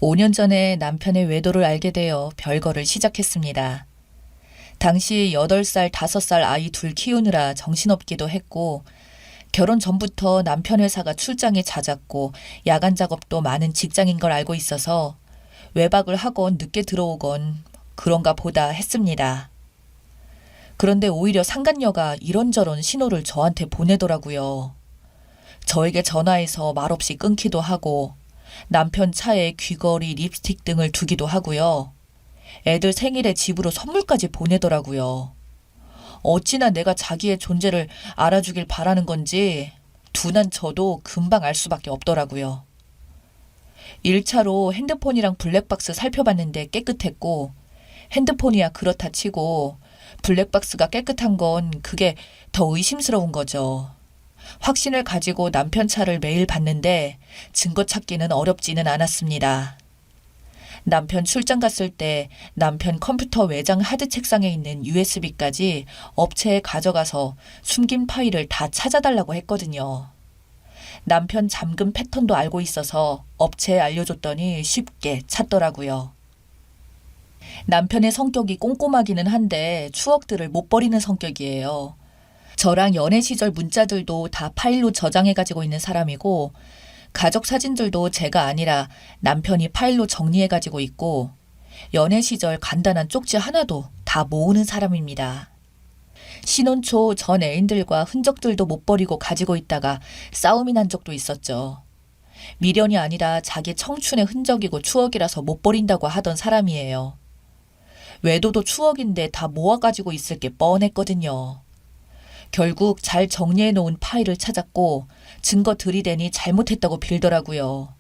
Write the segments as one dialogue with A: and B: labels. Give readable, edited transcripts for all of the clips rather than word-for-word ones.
A: 5년 전에 남편의 외도를 알게 되어 별거를 시작했습니다. 당시 8살, 5살 아이 둘 키우느라 정신없기도 했고, 결혼 전부터 남편 회사가 출장이 잦았고 야간 작업도 많은 직장인 걸 알고 있어서 외박을 하건 늦게 들어오건 그런가 보다 했습니다. 그런데 오히려 상간녀가 이런저런 신호를 저한테 보내더라고요. 저에게 전화해서 말없이 끊기도 하고 남편 차에 귀걸이, 립스틱 등을 두기도 하고요. 애들 생일에 집으로 선물까지 보내더라고요. 어찌나 내가 자기의 존재를 알아주길 바라는 건지 둔한 저도 금방 알 수밖에 없더라고요. 1차로 핸드폰이랑 블랙박스 살펴봤는데 깨끗했고, 핸드폰이야 그렇다 치고 블랙박스가 깨끗한 건 그게 더 의심스러운 거죠. 확신을 가지고 남편 차를 매일 봤는데 증거 찾기는 어렵지는 않았습니다. 남편 출장 갔을 때 남편 컴퓨터 외장 하드 책상에 있는 USB까지 업체에 가져가서 숨긴 파일을 다 찾아달라고 했거든요. 남편 잠금 패턴도 알고 있어서 업체에 알려줬더니 쉽게 찾더라고요. 남편의 성격이 꼼꼼하기는 한데 추억들을 못 버리는 성격이에요. 저랑 연애 시절 문자들도 다 파일로 저장해가지고 있는 사람이고, 가족 사진들도 제가 아니라 남편이 파일로 정리해가지고 있고, 연애 시절 간단한 쪽지 하나도 다 모으는 사람입니다. 신혼 초 전 애인들과 흔적들도 못 버리고 가지고 있다가 싸움이 난 적도 있었죠. 미련이 아니라 자기 청춘의 흔적이고 추억이라서 못 버린다고 하던 사람이에요. 외도도 추억인데 다 모아가지고 있을 게 뻔했거든요. 결국 잘 정리해 놓은 파일을 찾았고 증거 들이대니 잘못했다고 빌더라고요.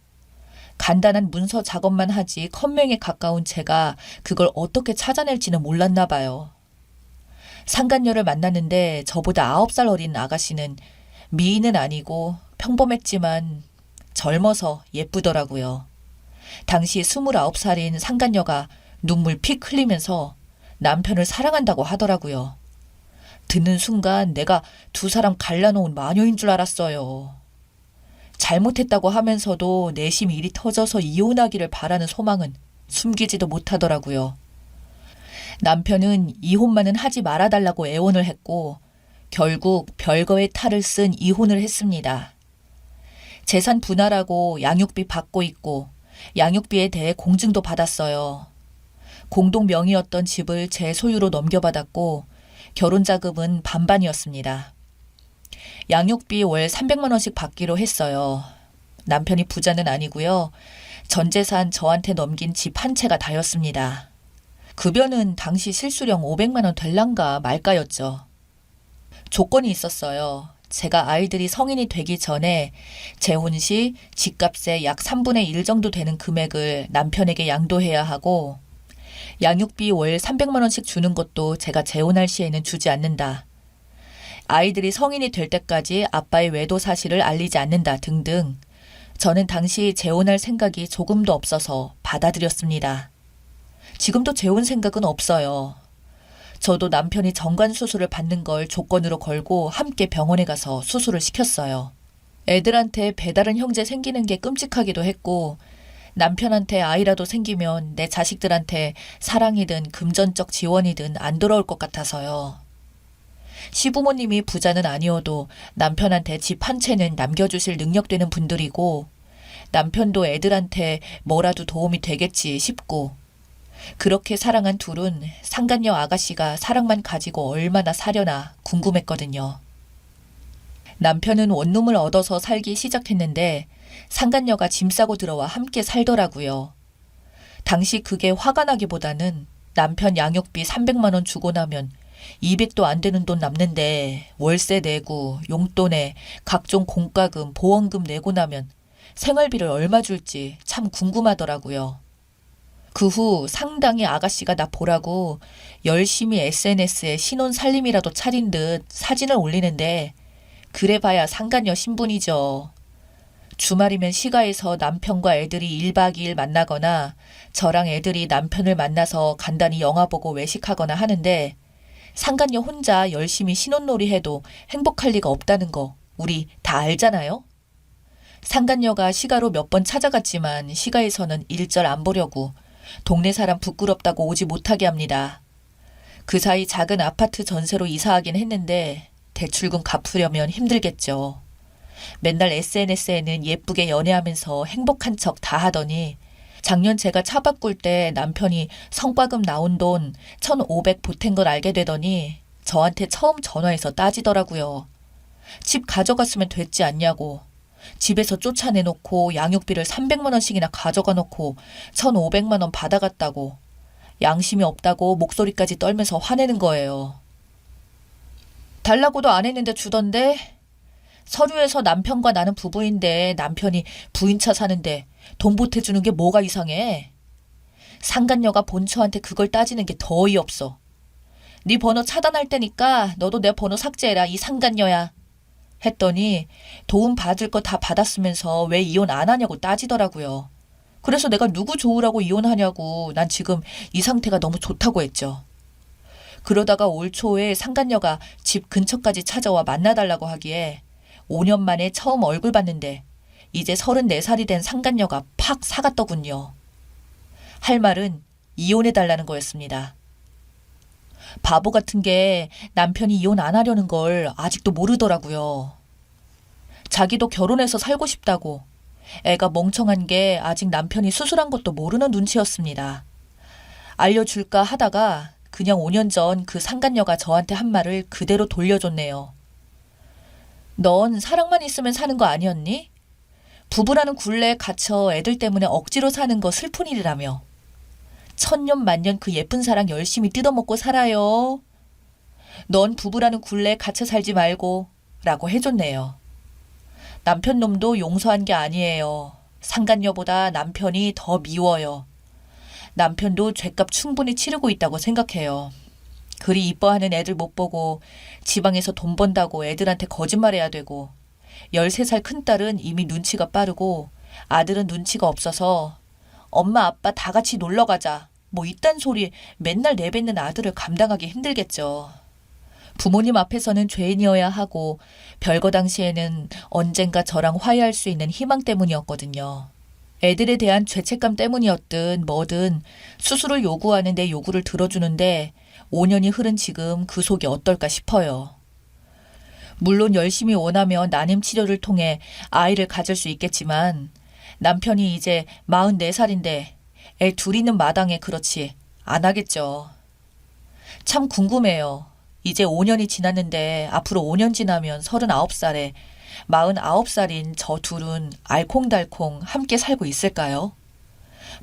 A: 간단한 문서 작업만 하지 컴맹에 가까운 제가 그걸 어떻게 찾아낼지는 몰랐나 봐요. 상간녀를 만났는데 저보다 9살 어린 아가씨는 미인은 아니고 평범했지만 젊어서 예쁘더라고요. 당시 29살인 상간녀가 눈물 픽 흘리면서 남편을 사랑한다고 하더라고요. 듣는 순간 내가 두 사람 갈라놓은 마녀인 줄 알았어요. 잘못했다고 하면서도 내심 일이 터져서 이혼하기를 바라는 소망은 숨기지도 못하더라고요. 남편은 이혼만은 하지 말아달라고 애원을 했고 결국 별거의 탈을 쓴 이혼을 했습니다. 재산 분할하고 양육비 받고 있고 양육비에 대해 공증도 받았어요. 공동 명의였던 집을 제 소유로 넘겨받았고 결혼자금은 반반이었습니다. 양육비 월 300만 원씩 받기로 했어요. 남편이 부자는 아니고요. 전 재산 저한테 넘긴 집 한 채가 다였습니다. 급여는 당시 실수령 500만 원 될란가 말까였죠. 조건이 있었어요. 제가 아이들이 성인이 되기 전에 재혼 시 집값의 약 3분의 1 정도 되는 금액을 남편에게 양도해야 하고 양육비 월 300만 원씩 주는 것도 제가 재혼할 시에는 주지 않는다. 아이들이 성인이 될 때까지 아빠의 외도 사실을 알리지 않는다 등등. 저는 당시 재혼할 생각이 조금도 없어서 받아들였습니다. 지금도 재혼 생각은 없어요. 저도 남편이 정관수술을 받는 걸 조건으로 걸고 함께 병원에 가서 수술을 시켰어요. 애들한테 배다른 형제 생기는 게 끔찍하기도 했고 남편한테 아이라도 생기면 내 자식들한테 사랑이든 금전적 지원이든 안 돌아올 것 같아서요. 시부모님이 부자는 아니어도 남편한테 집 한 채는 남겨주실 능력 되는 분들이고 남편도 애들한테 뭐라도 도움이 되겠지 싶고 그렇게 사랑한 둘은 상간녀 아가씨가 사랑만 가지고 얼마나 사려나 궁금했거든요. 남편은 원룸을 얻어서 살기 시작했는데 상간녀가 짐 싸고 들어와 함께 살더라고요. 당시 그게 화가 나기보다는 남편 양육비 300만 원 주고 나면 200도 안 되는 돈 남는데 월세 내고 용돈에 각종 공과금, 보험금 내고 나면 생활비를 얼마 줄지 참 궁금하더라고요. 그 후 상당히 아가씨가 나 보라고 열심히 SNS에 신혼 살림이라도 차린 듯 사진을 올리는데 그래봐야 상간녀 신분이죠. 주말이면 시가에서 남편과 애들이 1박 2일 만나거나 저랑 애들이 남편을 만나서 간단히 영화 보고 외식하거나 하는데 상간녀 혼자 열심히 신혼놀이 해도 행복할 리가 없다는 거 우리 다 알잖아요? 상간녀가 시가로 몇 번 찾아갔지만 시가에서는 일절 안 보려고 동네 사람 부끄럽다고 오지 못하게 합니다. 그 사이 작은 아파트 전세로 이사하긴 했는데 대출금 갚으려면 힘들겠죠. 맨날 SNS에는 예쁘게 연애하면서 행복한 척 다 하더니 작년 제가 차 바꿀 때 남편이 성과금 나온 돈 1,500 보탠 걸 알게 되더니 저한테 처음 전화해서 따지더라고요. 집 가져갔으면 됐지 않냐고. 집에서 쫓아내놓고 양육비를 300만 원씩이나 가져가 놓고 1,500만 원 받아갔다고. 양심이 없다고 목소리까지 떨면서 화내는 거예요. 달라고도 안 했는데 주던데? 서류에서 남편과 나는 부부인데 남편이 부인차 사는데 돈 보태주는 게 뭐가 이상해? 상간녀가 본처한테 그걸 따지는 게 더 어이없어. 네 번호 차단할 테니까 너도 내 번호 삭제해라, 이 상간녀야. 했더니 도움 받을 거 다 받았으면서 왜 이혼 안 하냐고 따지더라고요. 그래서 내가 누구 좋으라고 이혼하냐고 난 지금 이 상태가 너무 좋다고 했죠. 그러다가 올 초에 상간녀가 집 근처까지 찾아와 만나달라고 하기에 5년 만에 처음 얼굴 봤는데 이제 34살이 된 상간녀가 팍 사갔더군요. 할 말은 이혼해달라는 거였습니다. 바보 같은 게 남편이 이혼 안 하려는 걸 아직도 모르더라고요. 자기도 결혼해서 살고 싶다고. 애가 멍청한 게 아직 남편이 수술한 것도 모르는 눈치였습니다. 알려줄까 하다가 그냥 5년 전 그 상간녀가 저한테 한 말을 그대로 돌려줬네요. 넌 사랑만 있으면 사는 거 아니었니? 부부라는 굴레에 갇혀 애들 때문에 억지로 사는 거 슬픈 일이라며. 천년 만년 그 예쁜 사랑 열심히 뜯어먹고 살아요. 넌 부부라는 굴레에 갇혀 살지 말고 라고 해줬네요. 남편 놈도 용서한 게 아니에요. 상간녀보다 남편이 더 미워요. 남편도 죗값 충분히 치르고 있다고 생각해요. 그리 이뻐하는 애들 못 보고 지방에서 돈 번다고 애들한테 거짓말해야 되고 13살 큰딸은 이미 눈치가 빠르고 아들은 눈치가 없어서 엄마 아빠 다 같이 놀러 가자 뭐 이딴 소리 맨날 내뱉는 아들을 감당하기 힘들겠죠. 부모님 앞에서는 죄인이어야 하고 별거 당시에는 언젠가 저랑 화해할 수 있는 희망 때문이었거든요. 애들에 대한 죄책감 때문이었든 뭐든 수술을 요구하는 내 요구를 들어주는데 5년이 흐른 지금 그 속이 어떨까 싶어요. 물론 열심히 원하면 난임 치료를 통해 아이를 가질 수 있겠지만 남편이 이제 44살인데 애 둘 있는 마당에 그렇지 안 하겠죠. 참 궁금해요. 이제 5년이 지났는데 앞으로 5년 지나면 39살에 49살인 저 둘은 알콩달콩 함께 살고 있을까요?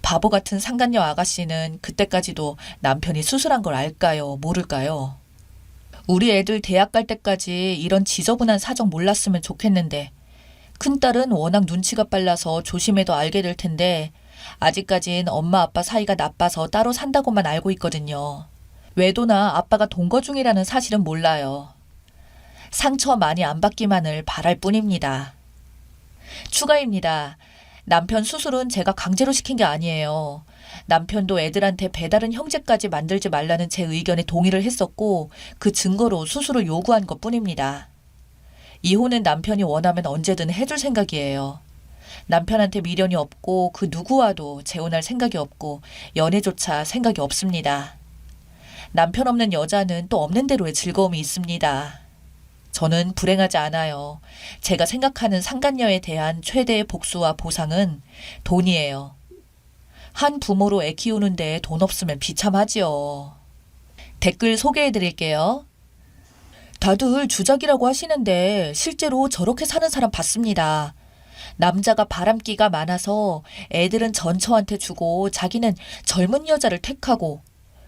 A: 바보 같은 상간녀 아가씨는 그때까지도 남편이 수술한 걸 알까요? 모를까요? 우리 애들 대학 갈 때까지 이런 지저분한 사정 몰랐으면 좋겠는데 큰딸은 워낙 눈치가 빨라서 조심해도 알게 될 텐데 아직까진 엄마 아빠 사이가 나빠서 따로 산다고만 알고 있거든요. 외도나 아빠가 동거 중이라는 사실은 몰라요. 상처 많이 안 받기만을 바랄 뿐입니다. 추가입니다. 남편 수술은 제가 강제로 시킨 게 아니에요. 남편도 애들한테 배다른 형제까지 만들지 말라는 제 의견에 동의를 했었고 그 증거로 수술을 요구한 것뿐입니다. 이혼은 남편이 원하면 언제든 해줄 생각이에요. 남편한테 미련이 없고 그 누구와도 재혼할 생각이 없고 연애조차 생각이 없습니다. 남편 없는 여자는 또 없는 대로의 즐거움이 있습니다. 저는 불행하지 않아요. 제가 생각하는 상간녀에 대한 최대의 복수와 보상은 돈이에요. 한 부모로 애 키우는데 돈 없으면 비참하지요. 댓글 소개해 드릴게요. 다들 주작이라고 하시는데 실제로 저렇게 사는 사람 봤습니다. 남자가 바람기가 많아서 애들은 전처한테 주고 자기는 젊은 여자를 택하고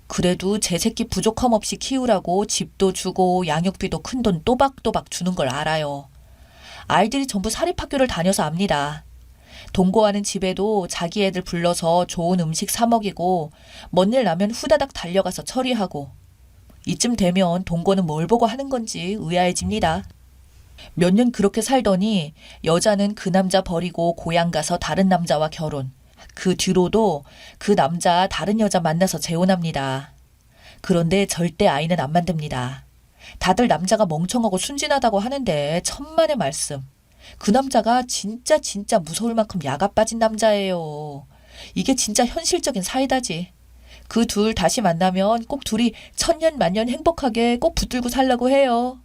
A: 그래도 제 새끼 부족함 없이 키우라고 집도 주고 양육비도 큰돈 또박또박 주는 걸 알아요. 아이들이 전부 사립학교를 다녀서 압니다. 동거하는 집에도 자기 애들 불러서 좋은 음식 사 먹이고 먼 일 나면 후다닥 달려가서 처리하고 이쯤 되면 동거는 뭘 보고 하는 건지 의아해집니다. 몇 년 그렇게 살더니 여자는 그 남자 버리고 고향 가서 다른 남자와 결혼. 그 뒤로도 그 남자 다른 여자 만나서 재혼합니다. 그런데 절대 아이는 안 만듭니다. 다들 남자가 멍청하고 순진하다고 하는데 천만의 말씀. 그 남자가 진짜 진짜 무서울 만큼 야가 빠진 남자예요. 이게 진짜 현실적인 사이다지. 그 둘 다시 만나면 꼭 둘이 천년 만년 행복하게 꼭 붙들고 살라고 해요.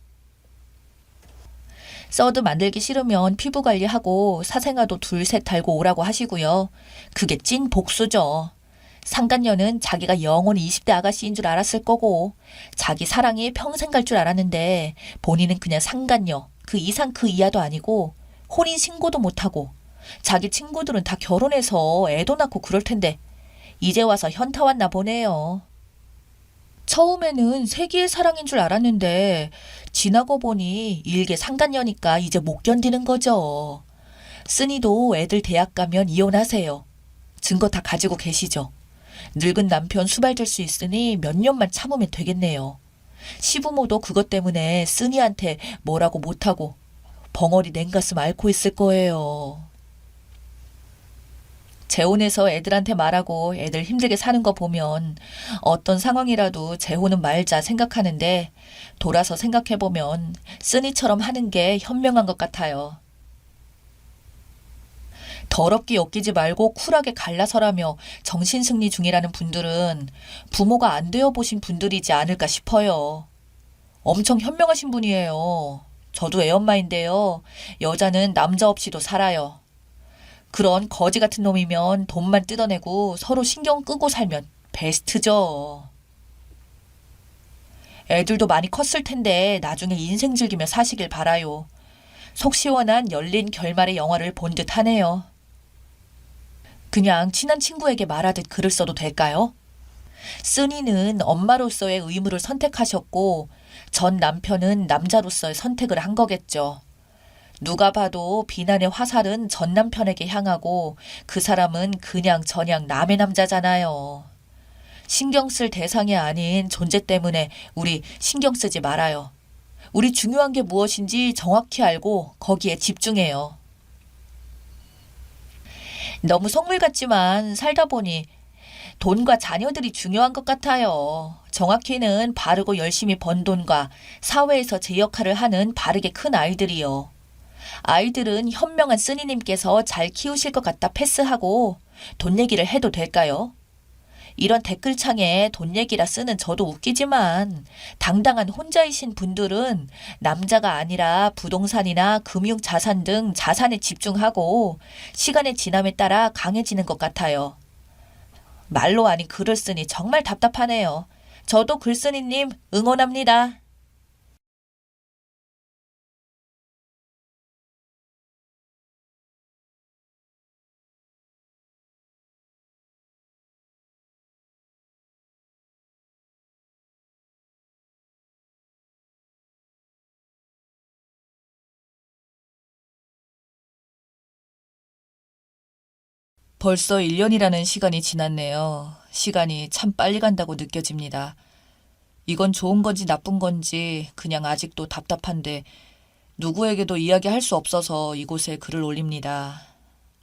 A: 서드 만들기 싫으면 피부 관리하고 사생활도 둘 셋 달고 오라고 하시고요. 그게 찐 복수죠. 상간녀는 자기가 영원히 20대 아가씨인 줄 알았을 거고 자기 사랑이 평생 갈 줄 알았는데 본인은 그냥 상간녀, 그 이상 그 이하도 아니고 혼인신고도 못하고 자기 친구들은 다 결혼해서 애도 낳고 그럴 텐데 이제 와서 현타 왔나 보네요. 처음에는 세기의 사랑인 줄 알았는데 지나고 보니 일개 상간녀니까 이제 못 견디는 거죠. 쓰니도 애들 대학 가면 이혼하세요. 증거 다 가지고 계시죠. 늙은 남편 수발될 수 있으니 몇 년만 참으면 되겠네요. 시부모도 그것 때문에 쓰니한테 뭐라고 못하고 벙어리 냉가슴 앓고 있을 거예요. 재혼해서 애들한테 말하고 애들 힘들게 사는 거 보면 어떤 상황이라도 재혼은 말자 생각하는데 돌아서 생각해보면 쓰니처럼 하는 게 현명한 것 같아요. 더럽게 엮이지 말고 쿨하게 갈라서라며 정신승리 중이라는 분들은 부모가 안 되어 보신 분들이지 않을까 싶어요. 엄청 현명하신 분이에요. 저도 애엄마인데요. 여자는 남자 없이도 살아요. 그런 거지 같은 놈이면 돈만 뜯어내고 서로 신경 끄고 살면 베스트죠. 애들도 많이 컸을 텐데 나중에 인생 즐기며 사시길 바라요. 속 시원한 열린 결말의 영화를 본 듯 하네요. 그냥 친한 친구에게 말하듯 글을 써도 될까요? 쓰니는 엄마로서의 의무를 선택하셨고 전 남편은 남자로서의 선택을 한 거겠죠. 누가 봐도 비난의 화살은 전 남편에게 향하고 그 사람은 그냥 저냥 남의 남자잖아요. 신경 쓸 대상이 아닌 존재 때문에 우리 신경 쓰지 말아요. 우리 중요한 게 무엇인지 정확히 알고 거기에 집중해요. 너무 속물 같지만 살다 보니 돈과 자녀들이 중요한 것 같아요. 정확히는 바르고 열심히 번 돈과 사회에서 제 역할을 하는 바르게 큰 아이들이요. 아이들은 현명한 쓰니님께서 잘 키우실 것 같다 패스하고 돈 얘기를 해도 될까요? 이런 댓글창에 돈 얘기라 쓰는 저도 웃기지만 당당한 혼자이신 분들은 남자가 아니라 부동산이나 금융자산 등 자산에 집중하고 시간의 지남에 따라 강해지는 것 같아요. 말로 아닌 글을 쓰니 정말 답답하네요. 저도 글쓰니님 응원합니다. 벌써 1년이라는 시간이 지났네요. 시간이 참 빨리 간다고 느껴집니다. 이건 좋은 건지 나쁜 건지 그냥 아직도 답답한데 누구에게도 이야기할 수 없어서 이곳에 글을 올립니다.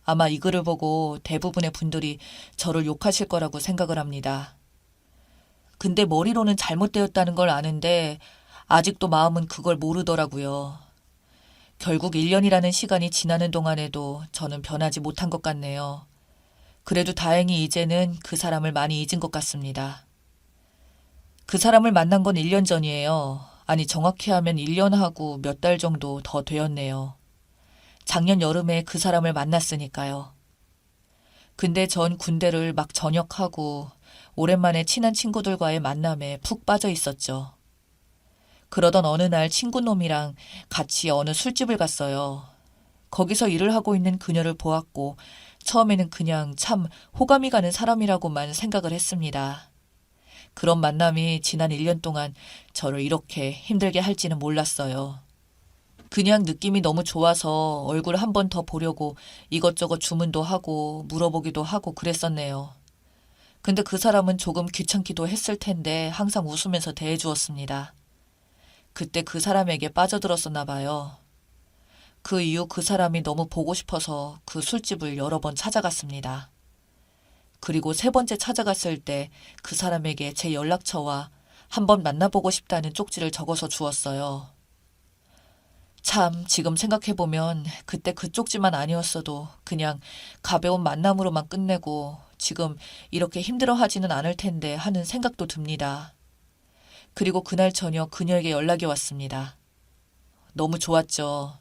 A: 아마 이 글을 보고 대부분의 분들이 저를 욕하실 거라고 생각을 합니다. 근데 머리로는 잘못되었다는 걸 아는데 아직도 마음은 그걸 모르더라고요. 결국 1년이라는 시간이 지나는 동안에도 저는 변하지 못한 것 같네요. 그래도 다행히 이제는 그 사람을 많이 잊은 것 같습니다. 그 사람을 만난 건 1년 전이에요. 아니 정확히 하면 1년하고 몇 달 정도 더 되었네요. 작년 여름에 그 사람을 만났으니까요. 근데 전 군대를 막 전역하고 오랜만에 친한 친구들과의 만남에 푹 빠져 있었죠. 그러던 어느 날 친구놈이랑 같이 어느 술집을 갔어요. 거기서 일을 하고 있는 그녀를 보았고 처음에는 그냥 참 호감이 가는 사람이라고만 생각을 했습니다. 그런 만남이 지난 1년 동안 저를 이렇게 힘들게 할지는 몰랐어요. 그냥 느낌이 너무 좋아서 얼굴 한 번 더 보려고 이것저것 주문도 하고 물어보기도 하고 그랬었네요. 근데 그 사람은 조금 귀찮기도 했을 텐데 항상 웃으면서 대해주었습니다. 그때 그 사람에게 빠져들었었나 봐요. 그 이후 그 사람이 너무 보고 싶어서 그 술집을 여러 번 찾아갔습니다. 그리고 3번째 찾아갔을 때 그 사람에게 제 연락처와 한번 만나보고 싶다는 쪽지를 적어서 주었어요. 참, 지금 생각해보면 그때 그 쪽지만 아니었어도 그냥 가벼운 만남으로만 끝내고 지금 이렇게 힘들어하지는 않을 텐데 하는 생각도 듭니다. 그리고 그날 저녁 그녀에게 연락이 왔습니다. 너무 좋았죠.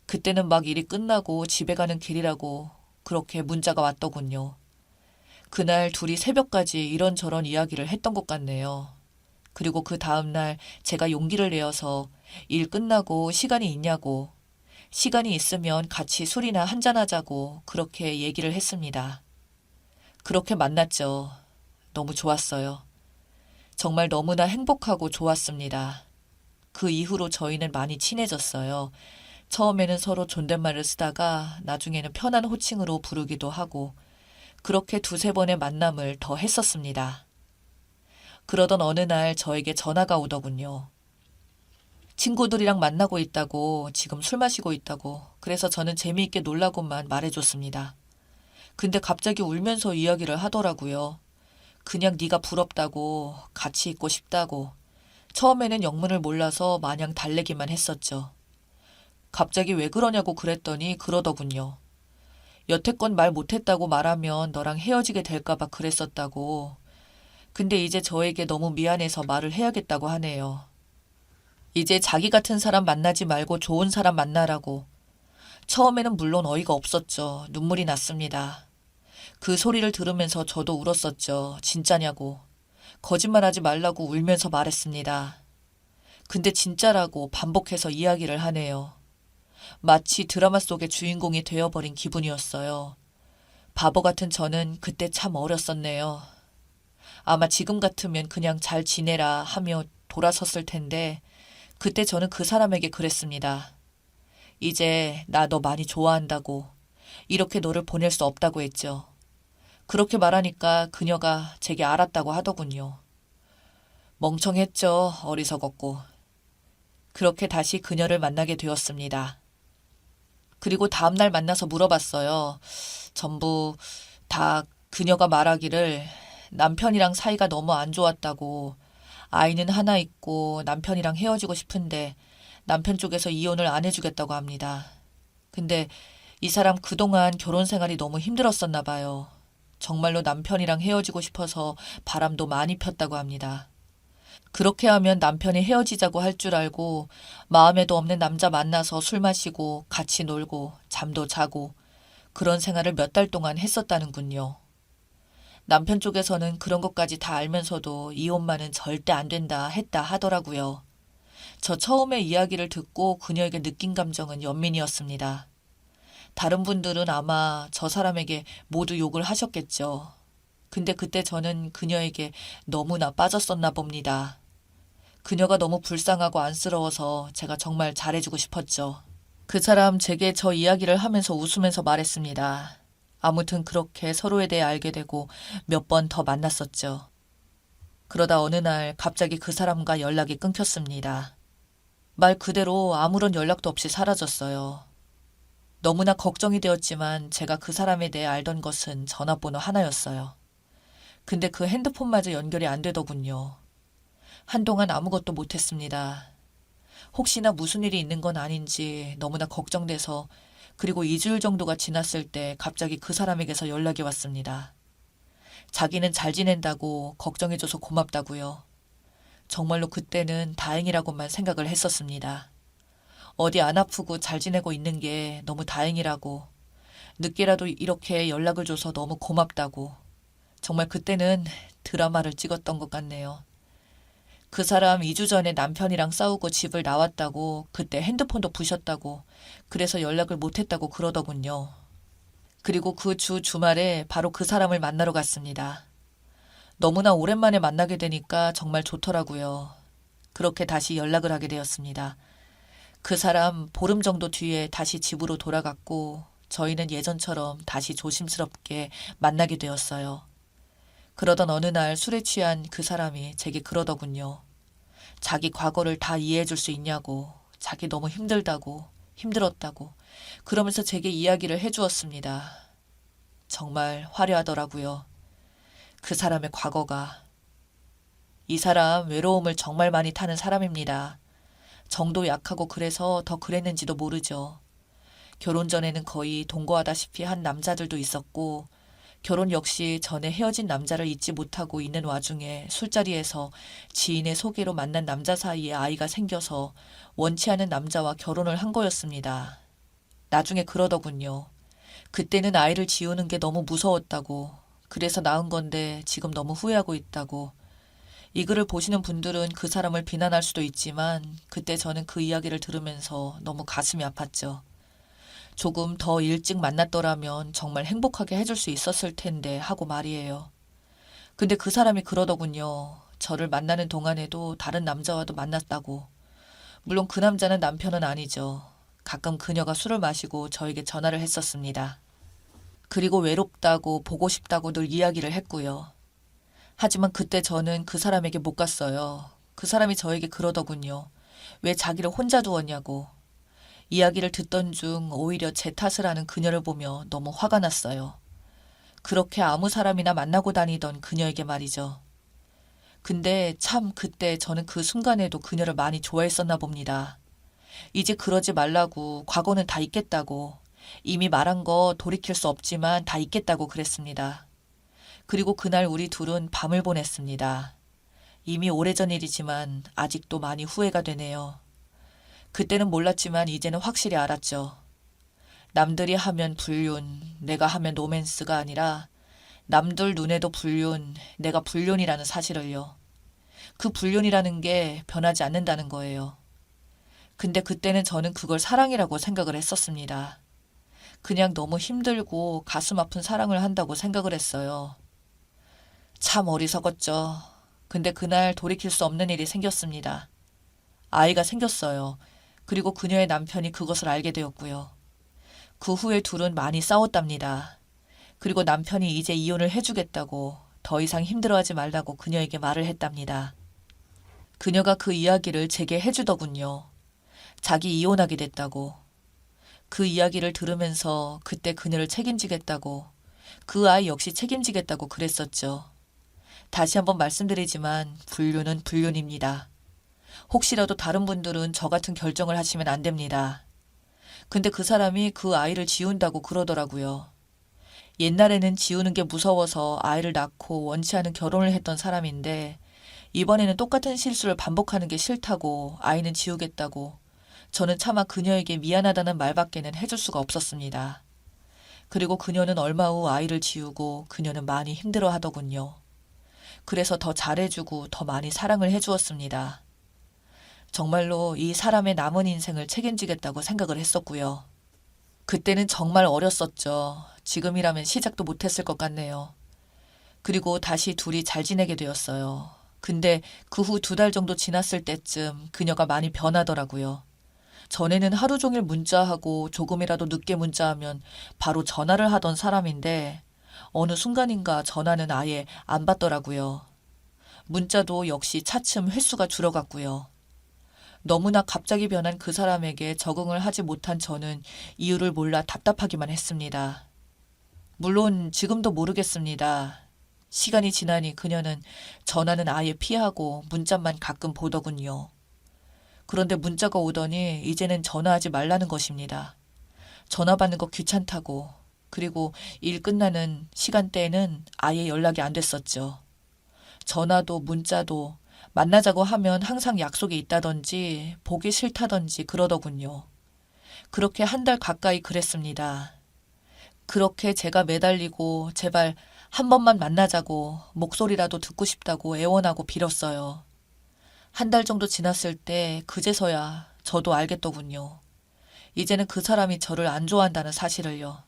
A: 그때는 막 일이 끝나고 집에 가는 길이라고 그렇게 문자가 왔더군요. 그날 둘이 새벽까지 이런저런 이야기를 했던 것 같네요. 그리고 그 다음날 제가 용기를 내어서 일 끝나고 시간이 있냐고, 시간이 있으면 같이 술이나 한잔하자고 그렇게 얘기를 했습니다. 그렇게 만났죠. 너무 좋았어요. 정말 너무나 행복하고 좋았습니다. 그 이후로 저희는 많이 친해졌어요. 처음에는 서로 존댓말을 쓰다가 나중에는 편한 호칭으로 부르기도 하고 그렇게 두세 번의 만남을 더 했었습니다. 그러던 어느 날 저에게 전화가 오더군요. 친구들이랑 만나고 있다고, 지금 술 마시고 있다고. 그래서 저는 재미있게 놀라고만 말해줬습니다. 근데 갑자기 울면서 이야기를 하더라고요. 그냥 네가 부럽다고, 같이 있고 싶다고. 처음에는 영문을 몰라서 마냥 달래기만 했었죠. 갑자기 왜 그러냐고 그랬더니 그러더군요. 여태껏 말 못했다고 말하면 너랑 헤어지게 될까봐 그랬었다고. 근데 이제 저에게 너무 미안해서 말을 해야겠다고 하네요. 이제 자기 같은 사람 만나지 말고 좋은 사람 만나라고. 처음에는 물론 어이가 없었죠. 눈물이 났습니다. 그 소리를 들으면서 저도 울었었죠. 진짜냐고. 거짓말하지 말라고 울면서 말했습니다. 근데 진짜라고 반복해서 이야기를 하네요. 마치 드라마 속의 주인공이 되어버린 기분이었어요. 바보 같은 저는 그때 참 어렸었네요. 아마 지금 같으면 그냥 잘 지내라 하며 돌아섰을 텐데 그때 저는 그 사람에게 그랬습니다. 이제 나 너 많이 좋아한다고, 이렇게 너를 보낼 수 없다고 했죠. 그렇게 말하니까 그녀가 제게 알았다고 하더군요. 멍청했죠. 어리석었고. 그렇게 다시 그녀를 만나게 되었습니다. 그리고 다음날 만나서 물어봤어요. 전부 다 그녀가 말하기를 남편이랑 사이가 너무 안 좋았다고, 아이는 하나 있고 남편이랑 헤어지고 싶은데 남편 쪽에서 이혼을 안 해주겠다고 합니다. 근데 이 사람 그동안 결혼 생활이 너무 힘들었었나 봐요. 정말로 남편이랑 헤어지고 싶어서 바람도 많이 폈다고 합니다. 그렇게 하면 남편이 헤어지자고 할 줄 알고 마음에도 없는 남자 만나서 술 마시고 같이 놀고 잠도 자고 그런 생활을 몇 달 동안 했었다는군요. 남편 쪽에서는 그런 것까지 다 알면서도 이혼만은 절대 안 된다 했다 하더라고요. 저 처음에 이야기를 듣고 그녀에게 느낀 감정은 연민이었습니다. 다른 분들은 아마 저 사람에게 모두 욕을 하셨겠죠. 근데 그때 저는 그녀에게 너무나 빠졌었나 봅니다. 그녀가 너무 불쌍하고 안쓰러워서 제가 정말 잘해주고 싶었죠. 그 사람 제게 저 이야기를 하면서 웃으면서 말했습니다. 아무튼 그렇게 서로에 대해 알게 되고 몇 번 더 만났었죠. 그러다 어느 날 갑자기 그 사람과 연락이 끊겼습니다. 말 그대로 아무런 연락도 없이 사라졌어요. 너무나 걱정이 되었지만 제가 그 사람에 대해 알던 것은 전화번호 하나였어요. 근데 그 핸드폰마저 연결이 안 되더군요. 한동안 아무것도 못했습니다. 혹시나 무슨 일이 있는 건 아닌지 너무나 걱정돼서 그리고 2주일 정도가 지났을 때 갑자기 그 사람에게서 연락이 왔습니다. 자기는 잘 지낸다고 걱정해줘서 고맙다고요. 정말로 그때는 다행이라고만 생각을 했었습니다. 어디 안 아프고 잘 지내고 있는 게 너무 다행이라고, 늦게라도 이렇게 연락을 줘서 너무 고맙다고, 정말 그때는 드라마를 찍었던 것 같네요. 그 사람 2주 전에 남편이랑 싸우고 집을 나왔다고, 그때 핸드폰도 부셨다고, 그래서 연락을 못했다고 그러더군요. 그리고 그 주말에 바로 그 사람을 만나러 갔습니다. 너무나 오랜만에 만나게 되니까 정말 좋더라고요. 그렇게 다시 연락을 하게 되었습니다. 그 사람 보름 정도 뒤에 다시 집으로 돌아갔고 저희는 예전처럼 다시 조심스럽게 만나게 되었어요. 그러던 어느 날 술에 취한 그 사람이 제게 그러더군요. 자기 과거를 다 이해해 줄 수 있냐고, 자기 너무 힘들다고, 힘들었다고, 그러면서 제게 이야기를 해주었습니다. 정말 화려하더라고요. 그 사람의 과거가. 이 사람 외로움을 정말 많이 타는 사람입니다. 정도 약하고 그래서 더 그랬는지도 모르죠. 결혼 전에는 거의 동거하다시피 한 남자들도 있었고 결혼 역시 전에 헤어진 남자를 잊지 못하고 있는 와중에 술자리에서 지인의 소개로 만난 남자 사이에 아이가 생겨서 원치 않은 남자와 결혼을 한 거였습니다. 나중에 그러더군요. 그때는 아이를 지우는 게 너무 무서웠다고. 그래서 낳은 건데 지금 너무 후회하고 있다고. 이 글을 보시는 분들은 그 사람을 비난할 수도 있지만 그때 저는 그 이야기를 들으면서 너무 가슴이 아팠죠. 조금 더 일찍 만났더라면 정말 행복하게 해줄 수 있었을 텐데 하고 말이에요. 근데 그 사람이 그러더군요. 저를 만나는 동안에도 다른 남자와도 만났다고. 물론 그 남자는 남편은 아니죠. 가끔 그녀가 술을 마시고 저에게 전화를 했었습니다. 그리고 외롭다고 보고 싶다고 늘 이야기를 했고요. 하지만 그때 저는 그 사람에게 못 갔어요. 그 사람이 저에게 그러더군요. 왜 자기를 혼자 두었냐고. 이야기를 듣던 중 오히려 제 탓을 하는 그녀를 보며 너무 화가 났어요. 그렇게 아무 사람이나 만나고 다니던 그녀에게 말이죠. 근데 참 그때 저는 그 순간에도 그녀를 많이 좋아했었나 봅니다. 이제 그러지 말라고, 과거는 다 잊겠다고, 이미 말한 거 돌이킬 수 없지만 다 잊겠다고 그랬습니다. 그리고 그날 우리 둘은 밤을 보냈습니다. 이미 오래전 일이지만 아직도 많이 후회가 되네요. 그때는 몰랐지만 이제는 확실히 알았죠. 남들이 하면 불륜, 내가 하면 로맨스가 아니라 남들 눈에도 불륜, 내가 불륜이라는 사실을요. 그 불륜이라는 게 변하지 않는다는 거예요. 근데 그때는 저는 그걸 사랑이라고 생각을 했었습니다. 그냥 너무 힘들고 가슴 아픈 사랑을 한다고 생각을 했어요. 참 어리석었죠. 근데 그날 돌이킬 수 없는 일이 생겼습니다. 아이가 생겼어요. 그리고 그녀의 남편이 그것을 알게 되었고요. 그 후에 둘은 많이 싸웠답니다. 그리고 남편이 이제 이혼을 해주겠다고 더 이상 힘들어하지 말라고 그녀에게 말을 했답니다. 그녀가 그 이야기를 제게 해주더군요. 자기 이혼하게 됐다고. 그 이야기를 들으면서 그때 그녀를 책임지겠다고, 그 아이 역시 책임지겠다고 그랬었죠. 다시 한번 말씀드리지만 불륜은 불륜입니다. 혹시라도 다른 분들은 저 같은 결정을 하시면 안 됩니다. 근데 그 사람이 그 아이를 지운다고 그러더라고요. 옛날에는 지우는 게 무서워서 아이를 낳고 원치 않은 결혼을 했던 사람인데 이번에는 똑같은 실수를 반복하는 게 싫다고 아이는 지우겠다고 저는 차마 그녀에게 미안하다는 말밖에는 해줄 수가 없었습니다. 그리고 그녀는 얼마 후 아이를 지우고 그녀는 많이 힘들어 하더군요. 그래서 더 잘해주고 더 많이 사랑을 해주었습니다. 정말로 이 사람의 남은 인생을 책임지겠다고 생각을 했었고요. 그때는 정말 어렸었죠. 지금이라면 시작도 못했을 것 같네요. 그리고 다시 둘이 잘 지내게 되었어요. 근데 그 후 2달 정도 지났을 때쯤 그녀가 많이 변하더라고요. 전에는 하루 종일 문자하고 조금이라도 늦게 문자하면 바로 전화를 하던 사람인데 어느 순간인가 전화는 아예 안 받더라고요. 문자도 역시 차츰 횟수가 줄어갔고요. 너무나 갑자기 변한 그 사람에게 적응을 하지 못한 저는 이유를 몰라 답답하기만 했습니다. 물론 지금도 모르겠습니다. 시간이 지나니 그녀는 전화는 아예 피하고 문자만 가끔 보더군요. 그런데 문자가 오더니 이제는 전화하지 말라는 것입니다. 전화 받는 거 귀찮다고. 그리고 일 끝나는 시간대에는 아예 연락이 안 됐었죠. 전화도 문자도 만나자고 하면 항상 약속이 있다든지 보기 싫다든지 그러더군요. 그렇게 1달 가까이 그랬습니다. 그렇게 제가 매달리고 제발 한 번만 만나자고 목소리라도 듣고 싶다고 애원하고 빌었어요. 1달 정도 지났을 때 그제서야 저도 알겠더군요. 이제는 그 사람이 저를 안 좋아한다는 사실을요.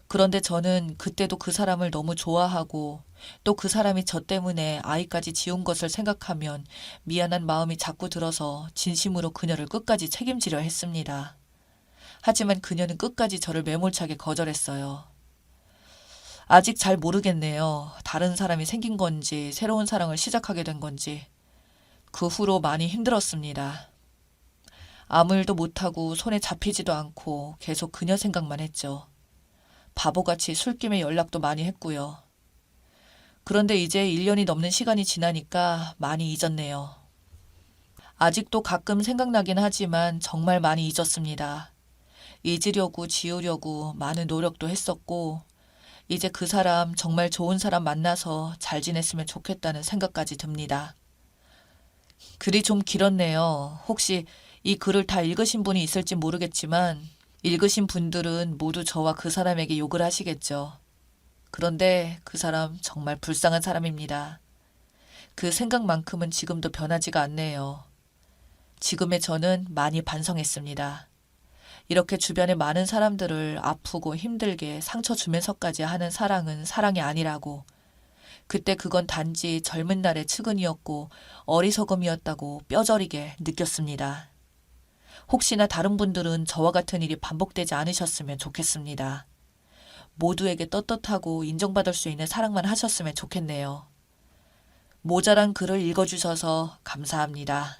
A: 그런데 저는 그때도 그 사람을 너무 좋아하고 또 그 사람이 저 때문에 아이까지 지운 것을 생각하면 미안한 마음이 자꾸 들어서 진심으로 그녀를 끝까지 책임지려 했습니다. 하지만 그녀는 끝까지 저를 매몰차게 거절했어요. 아직 잘 모르겠네요. 다른 사람이 생긴 건지 새로운 사랑을 시작하게 된 건지. 그 후로 많이 힘들었습니다. 아무 일도 못하고 손에 잡히지도 않고 계속 그녀 생각만 했죠. 바보같이 술김에 연락도 많이 했고요. 그런데 이제 1년이 넘는 시간이 지나니까 많이 잊었네요. 아직도 가끔 생각나긴 하지만 정말 많이 잊었습니다. 잊으려고 지우려고 많은 노력도 했었고, 이제 그 사람 정말 좋은 사람 만나서 잘 지냈으면 좋겠다는 생각까지 듭니다. 글이 좀 길었네요. 혹시 이 글을 다 읽으신 분이 있을지 모르겠지만, 읽으신 분들은 모두 저와 그 사람에게 욕을 하시겠죠. 그런데 그 사람 정말 불쌍한 사람입니다. 그 생각만큼은 지금도 변하지가 않네요. 지금의 저는 많이 반성했습니다. 이렇게 주변에 많은 사람들을 아프고 힘들게 상처 주면서까지 하는 사랑은 사랑이 아니라고, 그때 그건 단지 젊은 날의 측은이었고 어리석음이었다고 뼈저리게 느꼈습니다. 혹시나 다른 분들은 저와 같은 일이 반복되지 않으셨으면 좋겠습니다. 모두에게 떳떳하고 인정받을 수 있는 사랑만 하셨으면 좋겠네요. 모자란 글을 읽어주셔서 감사합니다.